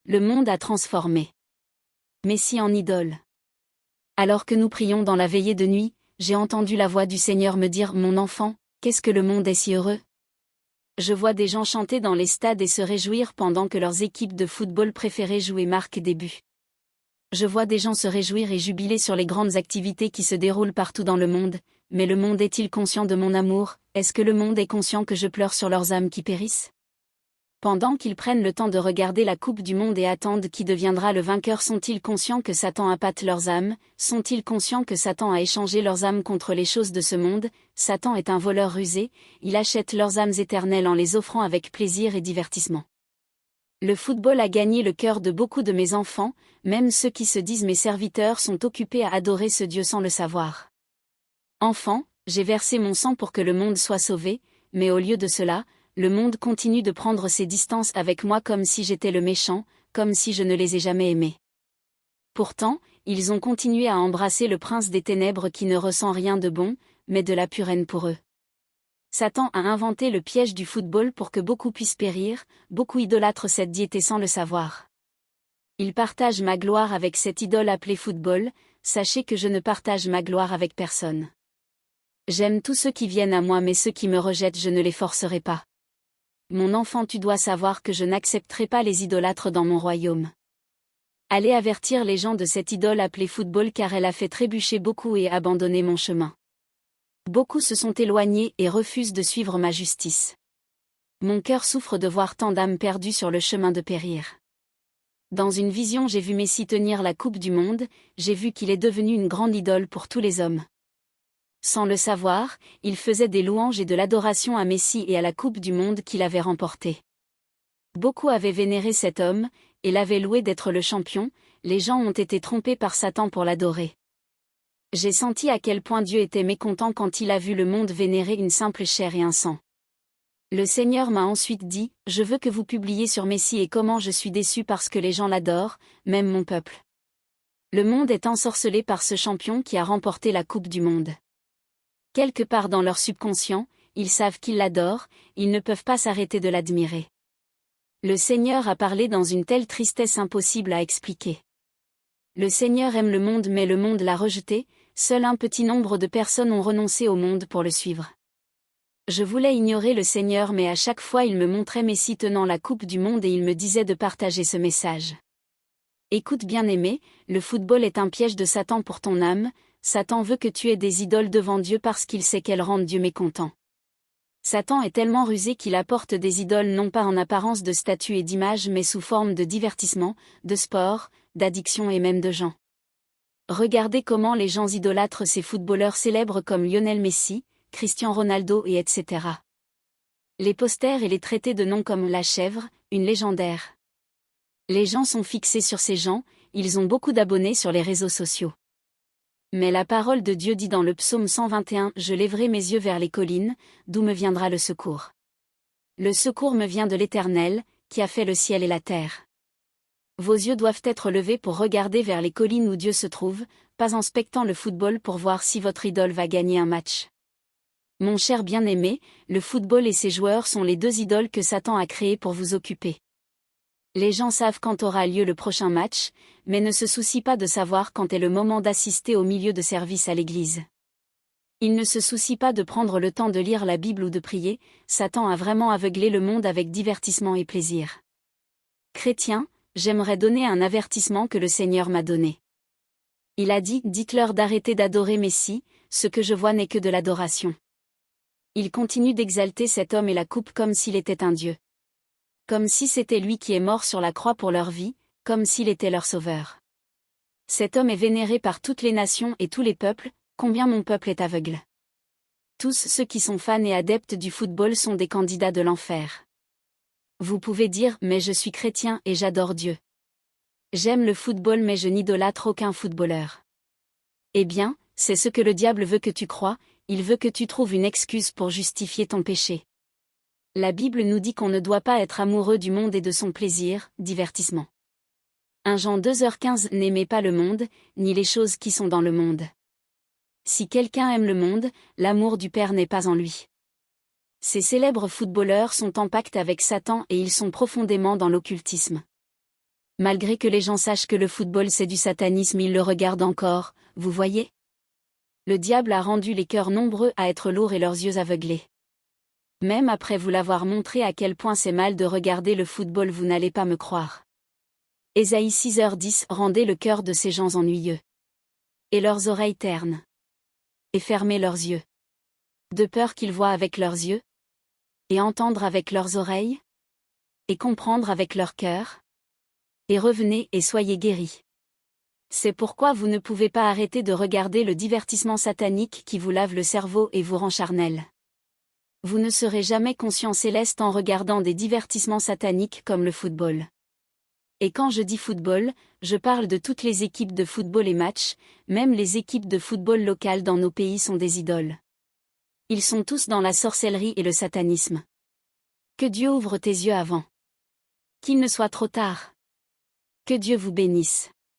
Le monde a transformé Messi en idole. Alors que nous prions dans la veillée de nuit, j'ai entendu la voix du Seigneur me dire « Mon enfant, qu'est-ce que le monde est si heureux ?» Je vois des gens chanter dans les stades et se réjouir pendant que leurs équipes de football préférées jouent et marquent des buts. Je vois des gens se réjouir et jubiler sur les grandes activités qui se déroulent partout dans le monde, mais le monde est-il conscient de mon amour? Est-ce que le monde est conscient que je pleure sur leurs âmes qui périssent? Pendant qu'ils prennent le temps de regarder la Coupe du Monde et attendent qui deviendra le vainqueur, sont-ils conscients que Satan appâte leurs âmes? Sont-ils conscients que Satan a échangé leurs âmes contre les choses de ce monde? Satan est un voleur rusé, il achète leurs âmes éternelles en les offrant avec plaisir et divertissement. Le football a gagné le cœur de beaucoup de mes enfants, même ceux qui se disent mes serviteurs sont occupés à adorer ce Dieu sans le savoir. Enfant, j'ai versé mon sang pour que le monde soit sauvé, mais au lieu de cela, le monde continue de prendre ses distances avec moi comme si j'étais le méchant, comme si je ne les ai jamais aimés. Pourtant, ils ont continué à embrasser le prince des ténèbres qui ne ressent rien de bon, mais de la pure haine pour eux. Satan a inventé le piège du football pour que beaucoup puissent périr, beaucoup idolâtrent cette diété sans le savoir. Il partage ma gloire avec cette idole appelée football, sachez que je ne partage ma gloire avec personne. J'aime tous ceux qui viennent à moi mais ceux qui me rejettent je ne les forcerai pas. Mon enfant, tu dois savoir que je n'accepterai pas les idolâtres dans mon royaume. Allez avertir les gens de cette idole appelée football car elle a fait trébucher beaucoup et abandonner mon chemin. Beaucoup se sont éloignés et refusent de suivre ma justice. Mon cœur souffre de voir tant d'âmes perdues sur le chemin de périr. Dans une vision j'ai vu Messi tenir la Coupe du Monde, j'ai vu qu'il est devenu une grande idole pour tous les hommes. Sans le savoir, il faisait des louanges et de l'adoration à Messi et à la Coupe du Monde qu'il avait remportée. Beaucoup avaient vénéré cet homme, et l'avaient loué d'être le champion, les gens ont été trompés par Satan pour l'adorer. J'ai senti à quel point Dieu était mécontent quand il a vu le monde vénérer une simple chair et un sang. Le Seigneur m'a ensuite dit, « Je veux que vous publiez sur Messi et comment je suis déçu parce que les gens l'adorent, même mon peuple. » Le monde est ensorcelé par ce champion qui a remporté la Coupe du Monde. Quelque part dans leur subconscient, ils savent qu'ils l'adorent, ils ne peuvent pas s'arrêter de l'admirer. Le Seigneur a parlé dans une telle tristesse impossible à expliquer. Le Seigneur aime le monde mais le monde l'a rejeté, seul un petit nombre de personnes ont renoncé au monde pour le suivre. Je voulais ignorer le Seigneur mais à chaque fois il me montrait Messi tenant la Coupe du Monde et il me disait de partager ce message. Écoute bien-aimé, le football est un piège de Satan pour ton âme. Satan veut que tu aies des idoles devant Dieu parce qu'il sait qu'elles rendent Dieu mécontent. Satan est tellement rusé qu'il apporte des idoles non pas en apparence de statues et d'images mais sous forme de divertissement, de sport, d'addiction et même de gens. Regardez comment les gens idolâtrent ces footballeurs célèbres comme Lionel Messi, Cristiano Ronaldo et etc. Les posters et les traités de noms comme la chèvre, une légendaire. Les gens sont fixés sur ces gens, ils ont beaucoup d'abonnés sur les réseaux sociaux. Mais la parole de Dieu dit dans le psaume 121 « Je lèverai mes yeux vers les collines, d'où me viendra le secours. Le secours me vient de l'Éternel, qui a fait le ciel et la terre. » Vos yeux doivent être levés pour regarder vers les collines où Dieu se trouve, pas en spectant le football pour voir si votre idole va gagner un match. Mon cher bien-aimé, le football et ses joueurs sont les deux idoles que Satan a créées pour vous occuper. Les gens savent quand aura lieu le prochain match, mais ne se soucient pas de savoir quand est le moment d'assister au milieu de service à l'église. Ils ne se soucient pas de prendre le temps de lire la Bible ou de prier, Satan a vraiment aveuglé le monde avec divertissement et plaisir. Chrétiens, j'aimerais donner un avertissement que le Seigneur m'a donné. Il a dit « Dites-leur d'arrêter d'adorer Messi, ce que je vois n'est que de l'adoration. » Il continue d'exalter cet homme et la coupe comme s'il était un dieu. Comme si c'était lui qui est mort sur la croix pour leur vie, comme s'il était leur sauveur. Cet homme est vénéré par toutes les nations et tous les peuples, combien mon peuple est aveugle. Tous ceux qui sont fans et adeptes du football sont des candidats de l'enfer. Vous pouvez dire « mais je suis chrétien et j'adore Dieu. J'aime le football mais je n'idolâtre aucun footballeur. » Eh bien, c'est ce que le diable veut que tu crois, il veut que tu trouves une excuse pour justifier ton péché. La Bible nous dit qu'on ne doit pas être amoureux du monde et de son plaisir, divertissement. 1 Jean 2h15 N'aimez pas le monde, ni les choses qui sont dans le monde. Si quelqu'un aime le monde, l'amour du Père n'est pas en lui. Ces célèbres footballeurs sont en pacte avec Satan et ils sont profondément dans l'occultisme. Malgré que les gens sachent que le football c'est du satanisme, ils le regardent encore, vous voyez? Le diable a rendu les cœurs nombreux à être lourds et leurs yeux aveuglés. Même après vous l'avoir montré à quel point c'est mal de regarder le football, vous n'allez pas me croire. Ésaïe 6h10 rendez le cœur de ces gens ennuyeux. Et leurs oreilles ternes. Et fermez leurs yeux. De peur qu'ils voient avec leurs yeux. Et entendre avec leurs oreilles. Et comprendre avec leur cœur. Et revenez et soyez guéris. C'est pourquoi vous ne pouvez pas arrêter de regarder le divertissement satanique qui vous lave le cerveau et vous rend charnel. Vous ne serez jamais conscient céleste en regardant des divertissements sataniques comme le football. Et quand je dis football, je parle de toutes les équipes de football et matchs, même les équipes de football locales dans nos pays sont des idoles. Ils sont tous dans la sorcellerie et le satanisme. Que Dieu ouvre tes yeux avant. Qu'il ne soit trop tard. Que Dieu vous bénisse.